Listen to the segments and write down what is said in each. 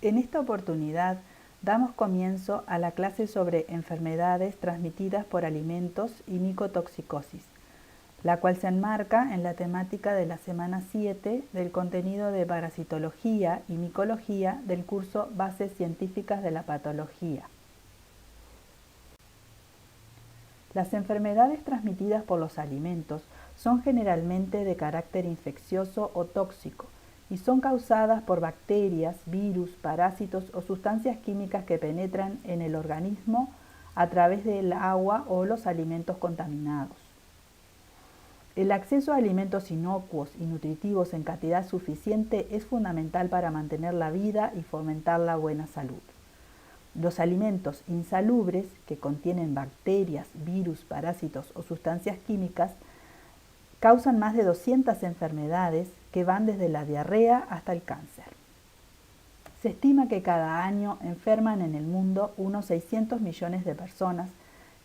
En esta oportunidad damos comienzo a la clase sobre enfermedades transmitidas por alimentos y micotoxicosis, la cual se enmarca en la temática de la semana 7 del contenido de parasitología y micología del curso Bases Científicas de la Patología. Las enfermedades transmitidas por los alimentos son generalmente de carácter infeccioso o tóxico y son causadas por bacterias, virus, parásitos o sustancias químicas que penetran en el organismo a través del agua o los alimentos contaminados. El acceso a alimentos inocuos y nutritivos en cantidad suficiente es fundamental para mantener la vida y fomentar la buena salud. Los alimentos insalubres, que contienen bacterias, virus, parásitos o sustancias químicas, causan más de 200 enfermedades que van desde la diarrea hasta el cáncer. Se estima que cada año enferman en el mundo unos 600 millones de personas,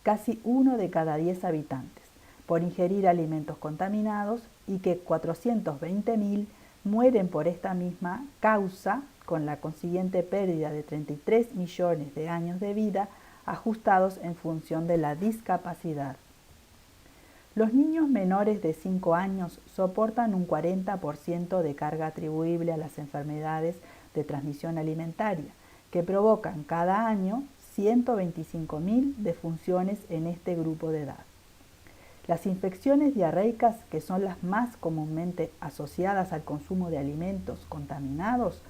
casi 1 de cada 10 habitantes, por ingerir alimentos contaminados y que 420.000 mueren por esta misma causa, con la consiguiente pérdida de 33 millones de años de vida ajustados en función de la discapacidad. Los niños menores de 5 años soportan un 40% de carga atribuible a las enfermedades de transmisión alimentaria, que provocan cada año 125.000 defunciones en este grupo de edad. Las infecciones diarreicas, que son las más comúnmente asociadas al consumo de alimentos contaminados,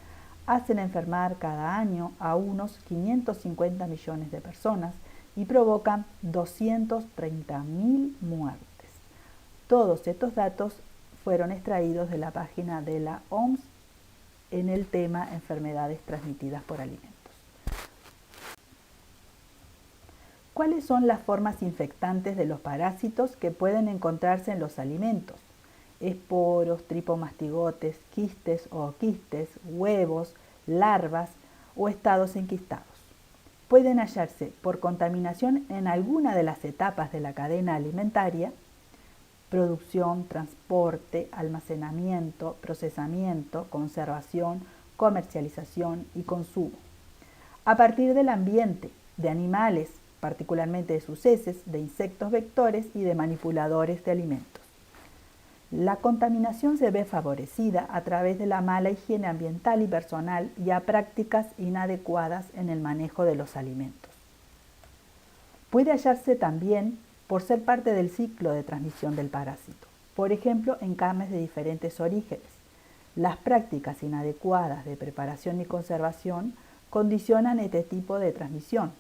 hacen enfermar cada año a unos 550 millones de personas y provocan 230.000 muertes. Todos estos datos fueron extraídos de la página de la OMS en el tema enfermedades transmitidas por alimentos. ¿Cuáles son las formas infectantes de los parásitos que pueden encontrarse en los alimentos? Esporos, tripomastigotes, quistes o quistes, huevos, larvas o estados enquistados. Pueden hallarse por contaminación en alguna de las etapas de la cadena alimentaria: producción, transporte, almacenamiento, procesamiento, conservación, comercialización y consumo. A partir del ambiente, de animales, particularmente de sus heces, de insectos vectores y de manipuladores de alimentos. La contaminación se ve favorecida a través de la mala higiene ambiental y personal y a prácticas inadecuadas en el manejo de los alimentos. Puede hallarse también por ser parte del ciclo de transmisión del parásito, por ejemplo en carnes de diferentes orígenes. Las prácticas inadecuadas de preparación y conservación condicionan este tipo de transmisión.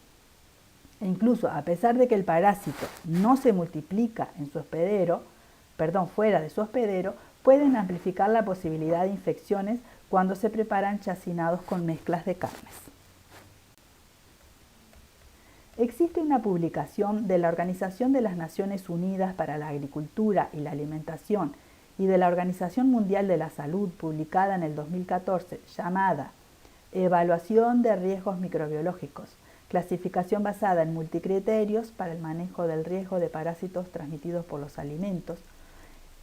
E incluso a pesar de que el parásito no se multiplica en su fuera de su hospedero, pueden amplificar la posibilidad de infecciones cuando se preparan chacinados con mezclas de carnes. Existe una publicación de la Organización de las Naciones Unidas para la Agricultura y la Alimentación y de la Organización Mundial de la Salud, publicada en el 2014, llamada Evaluación de Riesgos Microbiológicos, clasificación basada en multicriterios para el manejo del riesgo de parásitos transmitidos por los alimentos.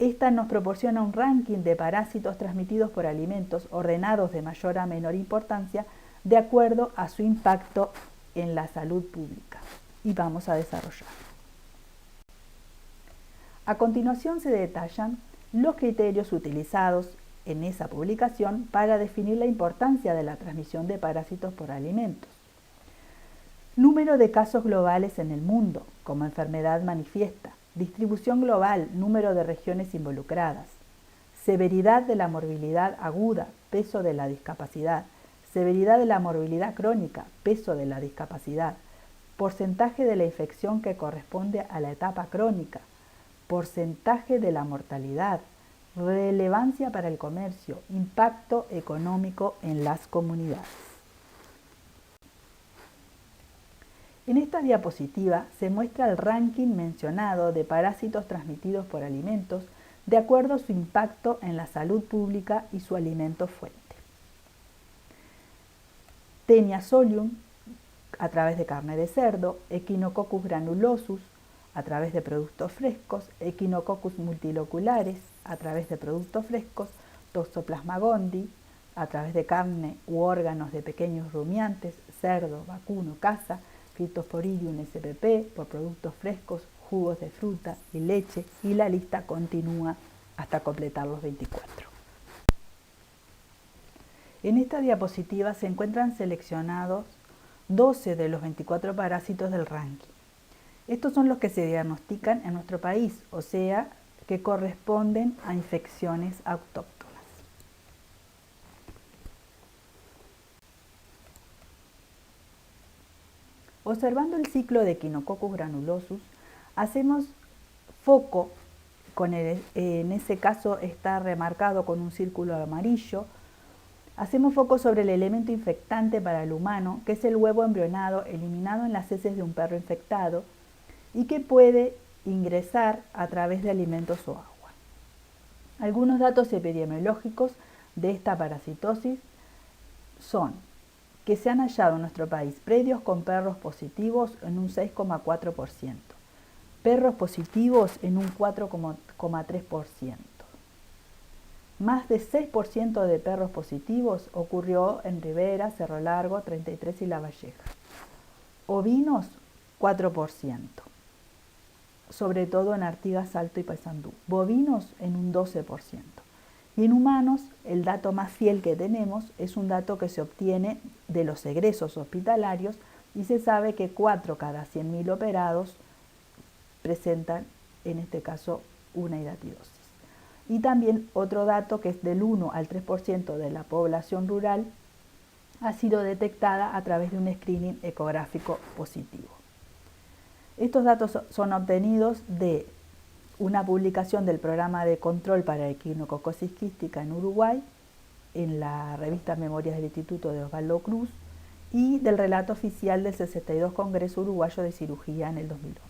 Esta nos proporciona un ranking de parásitos transmitidos por alimentos ordenados de mayor a menor importancia de acuerdo a su impacto en la salud pública. Y vamos a desarrollar. A continuación se detallan los criterios utilizados en esa publicación para definir la importancia de la transmisión de parásitos por alimentos. Número de casos globales en el mundo como enfermedad manifiesta. Distribución global, número de regiones involucradas. Severidad de la morbilidad aguda, peso de la discapacidad. Severidad de la morbilidad crónica, peso de la discapacidad. Porcentaje de la infección que corresponde a la etapa crónica. Porcentaje de la mortalidad. Relevancia para el comercio. Impacto económico en las comunidades. En esta diapositiva se muestra el ranking mencionado de parásitos transmitidos por alimentos de acuerdo a su impacto en la salud pública y su alimento fuente. Taenia solium a través de carne de cerdo, Echinococcus granulosus a través de productos frescos, Echinococcus multiloculares a través de productos frescos, Toxoplasma gondii, a través de carne u órganos de pequeños rumiantes, cerdo, vacuno, caza, Cryptosporidium spp, por productos frescos, jugos de fruta y leche, y la lista continúa hasta completar los 24. En esta diapositiva se encuentran seleccionados 12 de los 24 parásitos del ranking. Estos son los que se diagnostican en nuestro país, o sea, que corresponden a infecciones autóctonas. Observando el ciclo de Echinococcus granulosus, hacemos foco, en ese caso está remarcado con un círculo amarillo, hacemos foco sobre el elemento infectante para el humano, que es el huevo embrionado eliminado en las heces de un perro infectado y que puede ingresar a través de alimentos o agua. Algunos datos epidemiológicos de esta parasitosis son que se han hallado en nuestro país predios con perros positivos en un 6,4%, perros positivos en un 4,3%. Más de 6% de perros positivos ocurrió en Rivera, Cerro Largo, 33 y La Valleja. Ovinos, 4%, sobre todo en Artigas, Salto y Paysandú. Bovinos en un 12%. Y en humanos, el dato más fiel que tenemos es un dato que se obtiene de los egresos hospitalarios y se sabe que 4 cada 100.000 operados presentan, en este caso, una hidatidosis. Y también otro dato que es del 1 al 3% de la población rural ha sido detectada a través de un screening ecográfico positivo. Estos datos son obtenidos de una publicación del programa de control para equinococosis quística en Uruguay, en la revista Memorias del Instituto de Osvaldo Cruz, y del relato oficial del 62 Congreso Uruguayo de Cirugía en el 2011.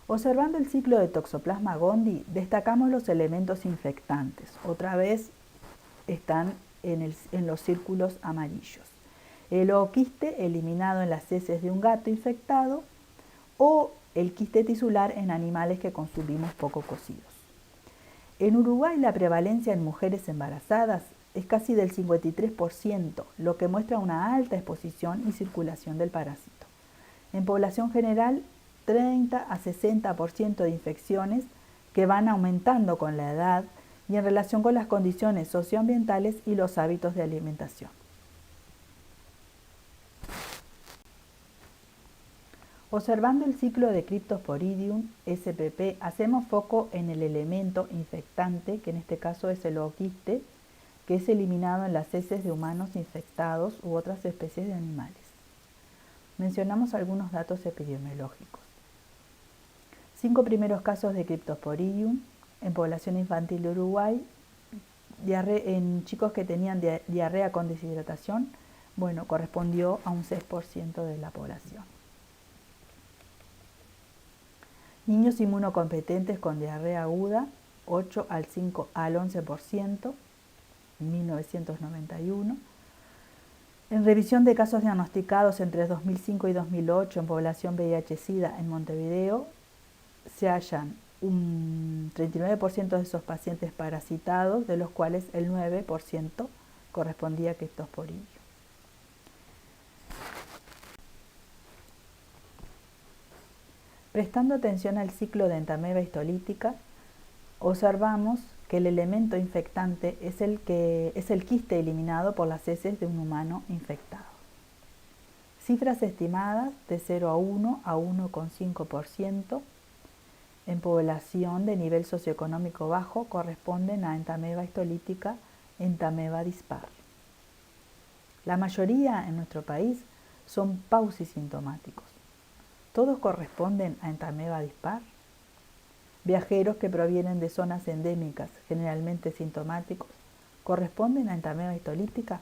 Observando el ciclo de Toxoplasma gondii, destacamos los elementos infectantes. Otra vez están en los círculos amarillos. El ooquiste eliminado en las heces de un gato infectado o el quiste tisular en animales que consumimos poco cocidos. En Uruguay la prevalencia en mujeres embarazadas es casi del 53%, lo que muestra una alta exposición y circulación del parásito. En población general, 30 a 60% de infecciones que van aumentando con la edad y en relación con las condiciones socioambientales y los hábitos de alimentación. Observando el ciclo de Cryptosporidium spp, hacemos foco en el elemento infectante, que en este caso es el ooquiste, que es eliminado en las heces de humanos infectados u otras especies de animales. Mencionamos algunos datos epidemiológicos. 5 primeros casos de Cryptosporidium en población infantil de Uruguay, en chicos que tenían diarrea con deshidratación, correspondió a un 6% de la población. Niños inmunocompetentes con diarrea aguda, 8 al 11%, en 1991. En revisión de casos diagnosticados entre 2005 y 2008 en población VIH-Sida en Montevideo, se hallan un 39% de esos pacientes parasitados, de los cuales el 9% correspondía a Cryptosporidium. Prestando atención al ciclo de entameba histolítica, observamos que el elemento infectante es el quiste eliminado por las heces de un humano infectado. Cifras estimadas de 0 a 1 a 1,5% en población de nivel socioeconómico bajo corresponden a entameba histolítica, entameba dispar. La mayoría en nuestro país son paucisintomáticos. ¿Todos corresponden a entameba dispar? Viajeros que provienen de zonas endémicas, generalmente sintomáticos, ¿corresponden a entameba histolítica?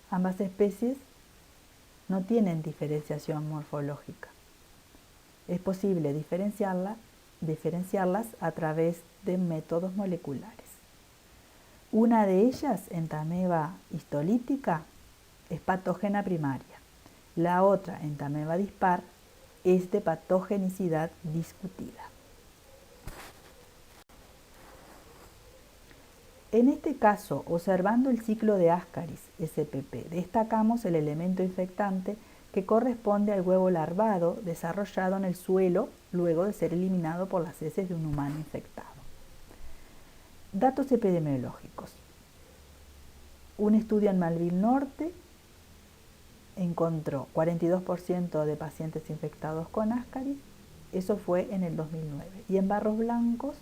Ambas especies no tienen diferenciación morfológica. Es posible diferenciarlas a través de métodos moleculares. Una de ellas, entameba histolítica, es patógena primaria. La otra, entameba dispar, es de patogenicidad discutida. En este caso, observando el ciclo de Ascaris spp, destacamos el elemento infectante que corresponde al huevo larvado desarrollado en el suelo luego de ser eliminado por las heces de un humano infectado. Datos epidemiológicos. Un estudio en Malvin Norte encontró 42% de pacientes infectados con Ascaris, eso fue en el 2009, y en Barros Blancos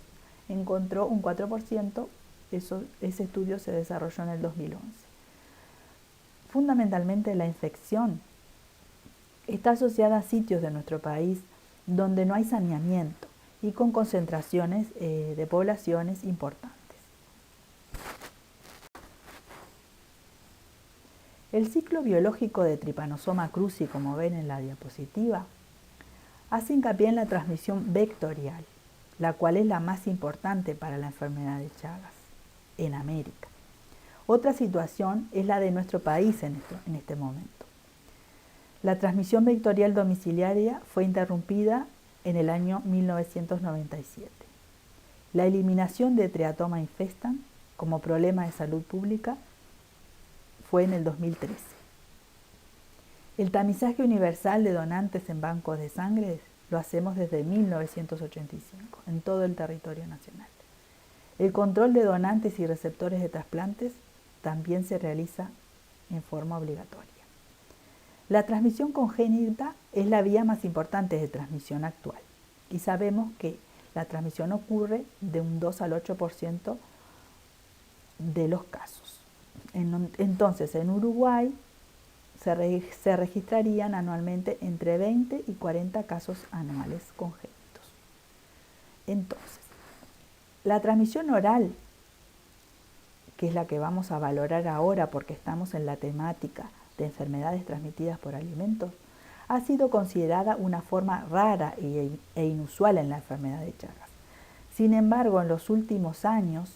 encontró un 4%, ese estudio se desarrolló en el 2011. Fundamentalmente la infección está asociada a sitios de nuestro país donde no hay saneamiento y con concentraciones de poblaciones importantes. El ciclo biológico de Trypanosoma cruzi, como ven en la diapositiva, hace hincapié en la transmisión vectorial, la cual es la más importante para la enfermedad de Chagas en América. Otra situación es la de nuestro país en este momento. La transmisión vectorial domiciliaria fue interrumpida en el año 1997. La eliminación de Triatoma infestan como problema de salud pública fue en el 2013. El tamizaje universal de donantes en bancos de sangre lo hacemos desde 1985 en todo el territorio nacional. El control de donantes y receptores de trasplantes también se realiza en forma obligatoria. La transmisión congénita es la vía más importante de transmisión actual y sabemos que la transmisión ocurre de un 2 al 8% de los casos. Entonces, en Uruguay se registrarían anualmente entre 20 y 40 casos anuales congénitos. Entonces, la transmisión oral, que es la que vamos a valorar ahora porque estamos en la temática de enfermedades transmitidas por alimentos, ha sido considerada una forma rara e inusual en la enfermedad de Chagas. Sin embargo, en los últimos años,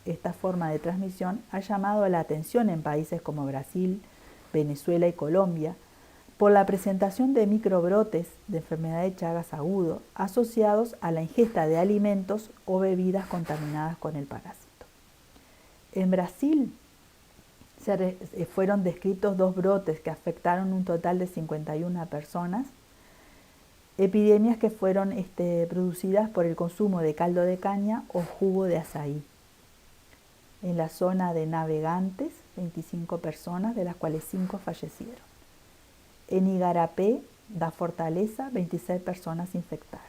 esta forma de transmisión ha llamado la atención en países como Brasil, Venezuela y Colombia por la presentación de microbrotes de enfermedad de Chagas agudo asociados a la ingesta de alimentos o bebidas contaminadas con el parásito. En Brasil fueron descritos 2 brotes que afectaron un total de 51 personas, epidemias que fueron producidas por el consumo de caldo de caña o jugo de azaí. En la zona de Navegantes, 25 personas, de las cuales 5 fallecieron. En Igarapé, da Fortaleza, 26 personas se infectaron.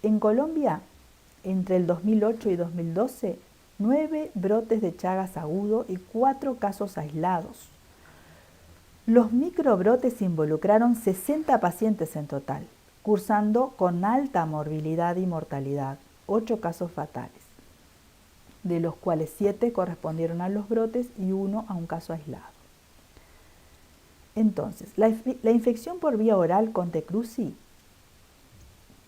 En Colombia, entre el 2008 y 2012, 9 brotes de Chagas agudo y 4 casos aislados. Los microbrotes involucraron 60 pacientes en total, cursando con alta morbilidad y mortalidad, 8 casos fatales, de los cuales 7 correspondieron a los brotes y 1 a un caso aislado. Entonces, la infección por vía oral con T. cruzi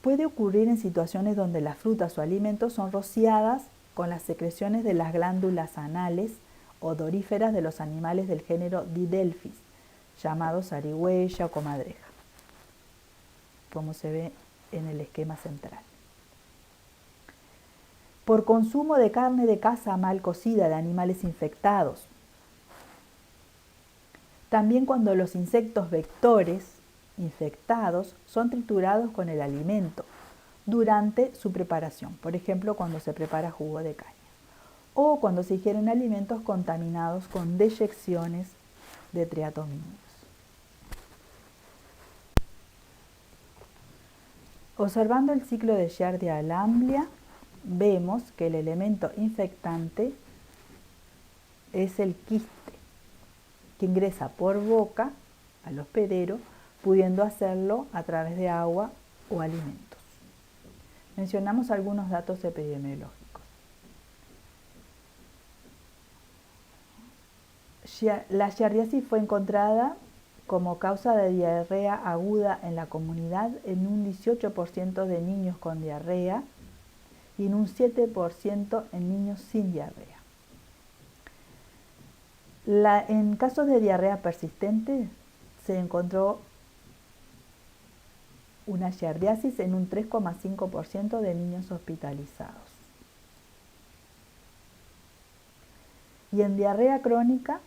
puede ocurrir en situaciones donde las frutas o alimentos son rociadas con las secreciones de las glándulas anales odoríferas de los animales del género Didelphis, llamados zarigüeya o comadreja, como se ve en el esquema central. Por consumo de carne de caza mal cocida de animales infectados. También cuando los insectos vectores infectados son triturados con el alimento durante su preparación, por ejemplo cuando se prepara jugo de caña, o cuando se ingieren alimentos contaminados con deyecciones de triatomíneos. Observando el ciclo de Giardia-Lamblia, vemos que el elemento infectante es el quiste, que ingresa por boca al hospedero, pudiendo hacerlo a través de agua o alimentos. Mencionamos algunos datos epidemiológicos. La giardiasis fue encontrada como causa de diarrea aguda en la comunidad en un 18% de niños con diarrea y en un 7% en niños sin diarrea. En casos de diarrea persistente se encontró una giardiasis en un 3,5% de niños hospitalizados. Y en diarrea crónica,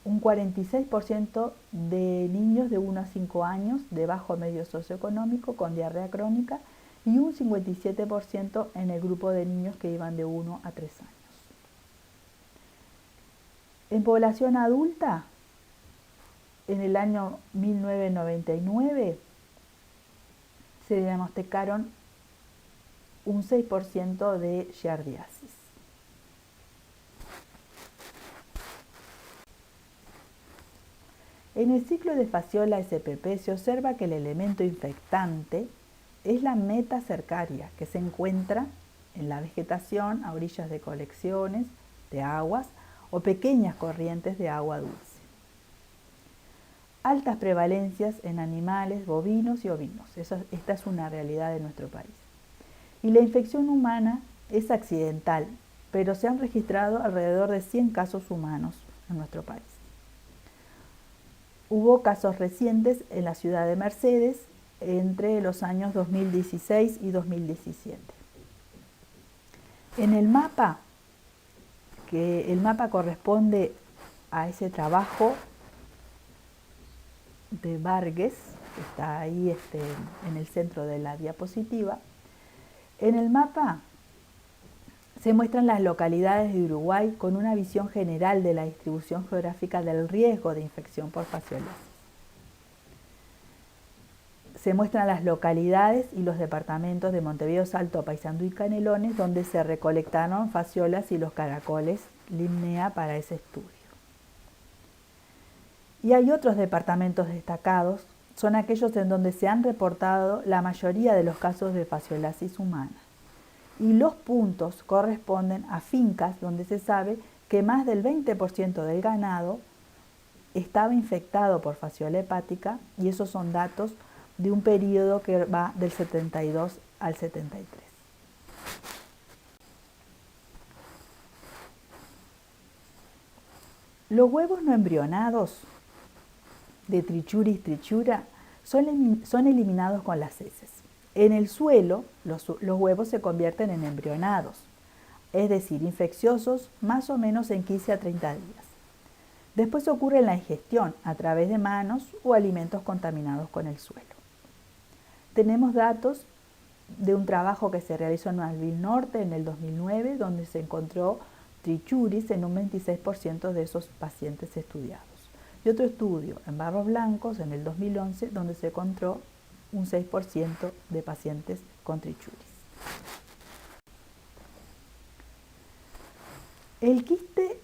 un 46% de niños de 1 a 5 años de bajo medio socioeconómico con diarrea crónica y un 57% en el grupo de niños que iban de 1 a 3 años. En población adulta, en el año 1999 se diagnosticaron un 6% de giardiasis. En el ciclo de Fasciola spp se observa que el elemento infectante es la metacercaria, que se encuentra en la vegetación a orillas de colecciones de aguas o pequeñas corrientes de agua dulce. Altas prevalencias en animales bovinos y ovinos. Esta es una realidad de nuestro país. Y la infección humana es accidental, pero se han registrado alrededor de 100 casos humanos en nuestro país. Hubo casos recientes en la ciudad de Mercedes entre los años 2016 y 2017. En el mapa, que el mapa corresponde a ese trabajo de Vargas, que está ahí en el centro de la diapositiva, en el mapa se muestran las localidades de Uruguay con una visión general de la distribución geográfica del riesgo de infección por fasciolasis. Se muestran las localidades y los departamentos de Montevideo, Salto, Paysandú y Canelones donde se recolectaron fasciolas y los caracoles limnea para ese estudio. Y hay otros departamentos destacados, son aquellos en donde se han reportado la mayoría de los casos de fasciolasis humana. Y los puntos corresponden a fincas donde se sabe que más del 20% del ganado estaba infectado por fasciola hepática, y esos son datos de un periodo que va del 72 al 73. Los huevos no embrionados de Trichuris trichura son eliminados con las heces. En el suelo, los huevos se convierten en embrionados, es decir, infecciosos más o menos en 15 a 30 días. Después ocurre la ingestión a través de manos o alimentos contaminados con el suelo. Tenemos datos de un trabajo que se realizó en Malvin Norte en el 2009, donde se encontró trichuris en un 26% de esos pacientes estudiados. Y otro estudio en Barros Blancos en el 2011, donde se encontró un 6% de pacientes con trichuris. El quiste,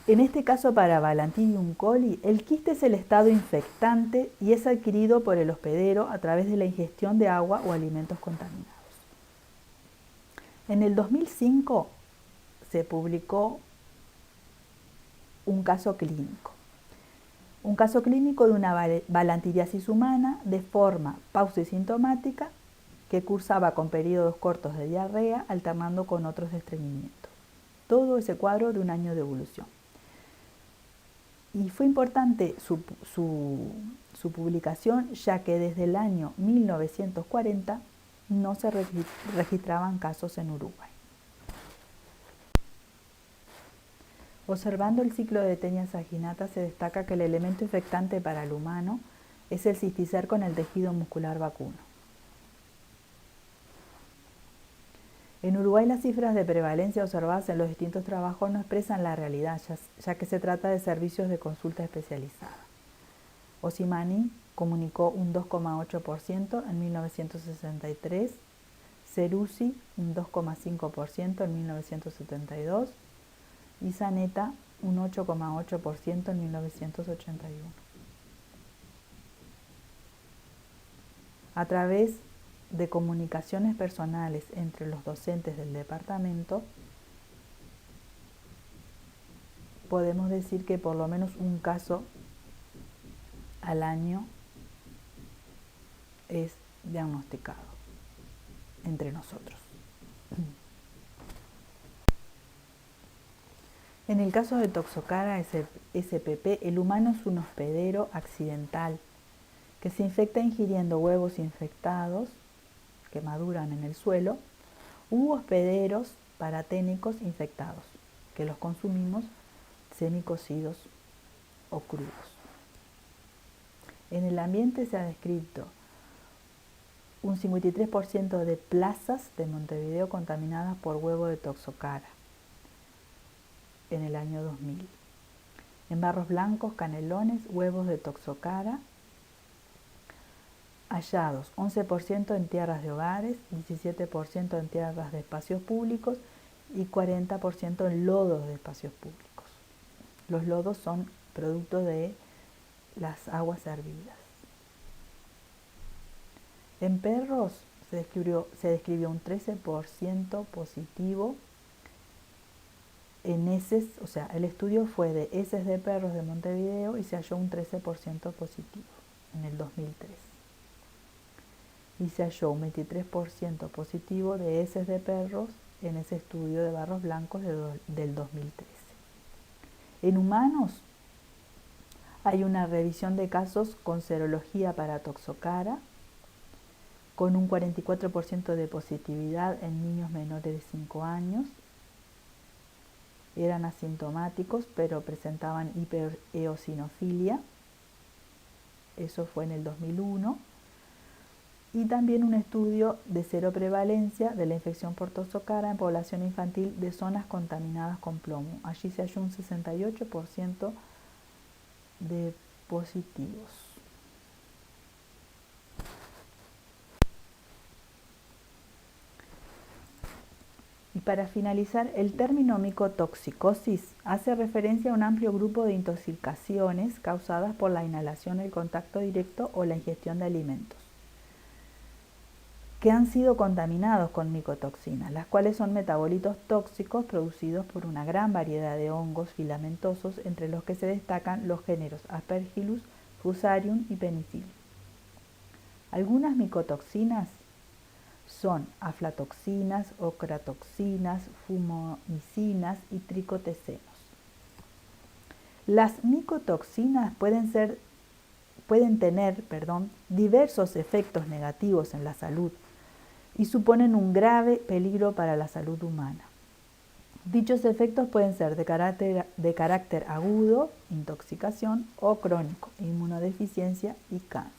en este caso para Balantidium coli, el quiste es el estado infectante y es adquirido por el hospedero a través de la ingestión de agua o alimentos contaminados. En el 2005 se publicó un caso clínico. Un caso clínico de una balantiriasis humana de forma pausisintomática que cursaba con periodos cortos de diarrea alternando con otros de estreñimiento. Todo ese cuadro de un año de evolución. Y fue importante su publicación, ya que desde el año 1940 no se registraban casos en Uruguay. Observando el ciclo de Taenia saginata se destaca que el elemento infectante para el humano es el cisticerco en el tejido muscular vacuno. En Uruguay las cifras de prevalencia observadas en los distintos trabajos no expresan la realidad, ya que se trata de servicios de consulta especializada. Osimani comunicó un 2,8% en 1963, Ceruzzi un 2,5% en 1972 y Zanetta un 8,8% en 1981. A través de comunicaciones personales entre los docentes del departamento, podemos decir que por lo menos un caso al año es diagnosticado entre nosotros. En el caso de Toxocara spp, el humano es un hospedero accidental que se infecta ingiriendo huevos infectados que maduran en el suelo u hospederos paraténicos infectados, que los consumimos semicocidos o crudos. En el ambiente se ha descrito un 53% de plazas de Montevideo contaminadas por huevo de toxocara en el año 2000. En Barros Blancos, Canelones, huevos de toxocara hallados, 11% en tierras de hogares, 17% en tierras de espacios públicos y 40% en lodos de espacios públicos. Los lodos son producto de las aguas hervidas. En perros se describió un 13% positivo en heces, o sea, el estudio fue de heces de perros de Montevideo y se halló un 13% positivo en el 2003. Y se halló un 23% positivo de heces de perros en ese estudio de Barros Blancos del 2013. En humanos hay una revisión de casos con serología para toxocara, con un 44% de positividad en niños menores de 5 años. Eran asintomáticos, pero presentaban hipereosinofilia. Eso fue en el 2001. Y también un estudio de seroprevalencia de la infección por toxocara en población infantil de zonas contaminadas con plomo. Allí se halló un 68% de positivos. Y para finalizar, el término micotoxicosis hace referencia a un amplio grupo de intoxicaciones causadas por la inhalación, el contacto directo o la ingestión de alimentos que han sido contaminados con micotoxinas, las cuales son metabolitos tóxicos producidos por una gran variedad de hongos filamentosos, entre los que se destacan los géneros Aspergillus, Fusarium y Penicillium. Algunas micotoxinas son aflatoxinas, ocratoxinas, fumomicinas y tricotecenos. Las micotoxinas pueden tener diversos efectos negativos en la salud y suponen un grave peligro para la salud humana. Dichos efectos pueden ser de carácter agudo, intoxicación, o crónico, inmunodeficiencia y cáncer.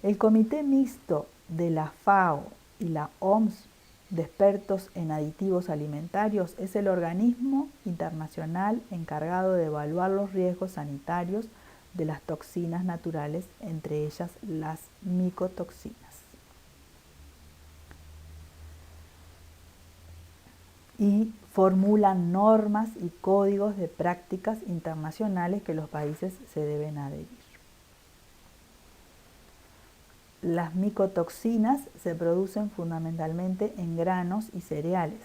El Comité Mixto de la FAO y la OMS de expertos en aditivos alimentarios es el organismo internacional encargado de evaluar los riesgos sanitarios de las toxinas naturales, entre ellas las micotoxinas. Y formulan normas y códigos de prácticas internacionales que los países se deben adherir. Las micotoxinas se producen fundamentalmente en granos y cereales.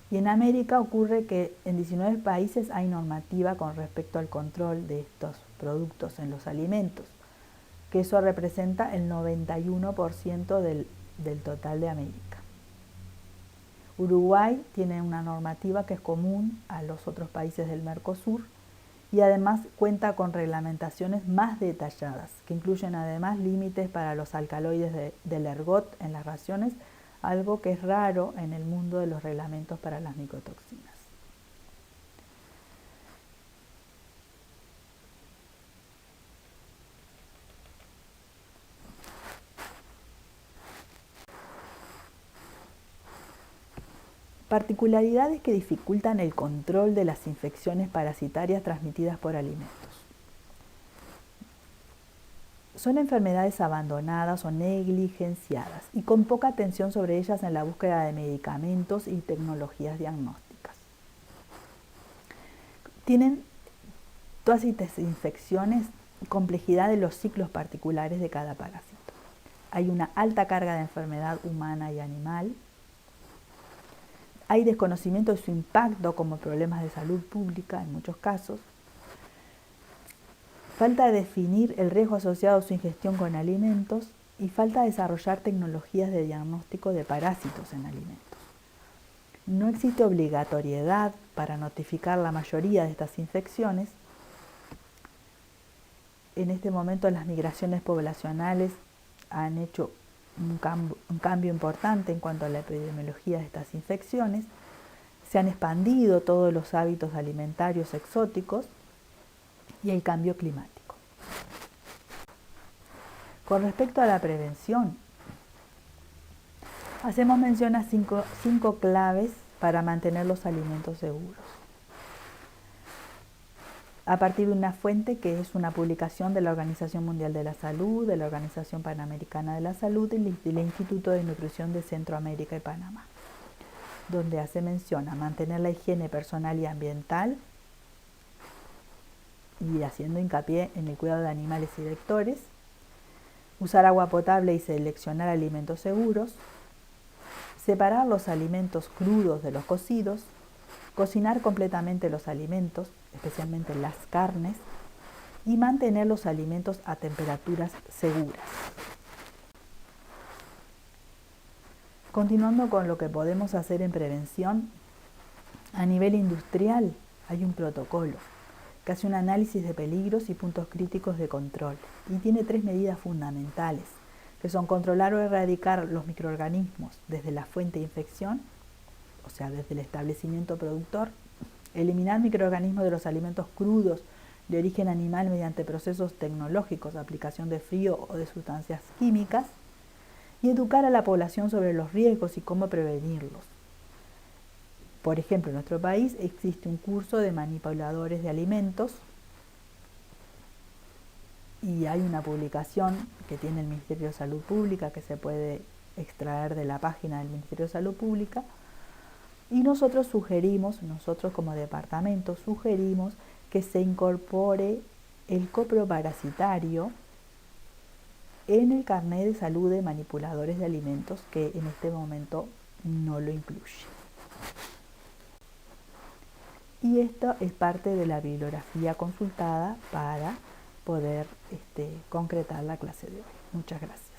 Y en América ocurre que en 19 países hay normativa con respecto al control de estos productos en los alimentos, que eso representa el 91% del total de América. Uruguay tiene una normativa que es común a los otros países del Mercosur y además cuenta con reglamentaciones más detalladas, que incluyen además límites para los alcaloides del ergot en las raciones, algo que es raro en el mundo de los reglamentos para las micotoxinas. Particularidades que dificultan el control de las infecciones parasitarias transmitidas por alimentos. Son enfermedades abandonadas o negligenciadas y con poca atención sobre ellas en la búsqueda de medicamentos y tecnologías diagnósticas. Tienen todas estas infecciones complejidad de los ciclos particulares de cada parásito. Hay una alta carga de enfermedad humana y animal. Hay desconocimiento de su impacto como problemas de salud pública en muchos casos. Falta de definir el riesgo asociado a su ingestión con alimentos y falta de desarrollar tecnologías de diagnóstico de parásitos en alimentos. No existe obligatoriedad para notificar la mayoría de estas infecciones. En este momento las migraciones poblacionales han hecho un cambio importante en cuanto a la epidemiología de estas infecciones. Se han expandido todos los hábitos alimentarios exóticos y el cambio climático. Con respecto a la prevención, hacemos mención a cinco claves para mantener los alimentos seguros. A partir de una fuente que es una publicación de la Organización Mundial de la Salud, de la Organización Panamericana de la Salud y del Instituto de Nutrición de Centroamérica y Panamá, donde hace mención a mantener la higiene personal y ambiental y haciendo hincapié en el cuidado de animales y vectores, usar agua potable y seleccionar alimentos seguros, separar los alimentos crudos de los cocidos, cocinar completamente los alimentos, especialmente las carnes, y mantener los alimentos a temperaturas seguras. Continuando con lo que podemos hacer en prevención, a nivel industrial hay un protocolo que hace un análisis de peligros y puntos críticos de control y tiene 3 medidas fundamentales, que son controlar o erradicar los microorganismos desde la fuente de infección, o sea, desde el establecimiento productor, eliminar microorganismos de los alimentos crudos de origen animal mediante procesos tecnológicos, aplicación de frío o de sustancias químicas, y educar a la población sobre los riesgos y cómo prevenirlos. Por ejemplo, en nuestro país existe un curso de manipuladores de alimentos y hay una publicación que tiene el Ministerio de Salud Pública que se puede extraer de la página del Ministerio de Salud Pública. Y nosotros como departamento sugerimos que se incorpore el coproparasitario en el carnet de salud de manipuladores de alimentos, que en este momento no lo incluye. Y esto es parte de la bibliografía consultada para poder concretar la clase de hoy. Muchas gracias.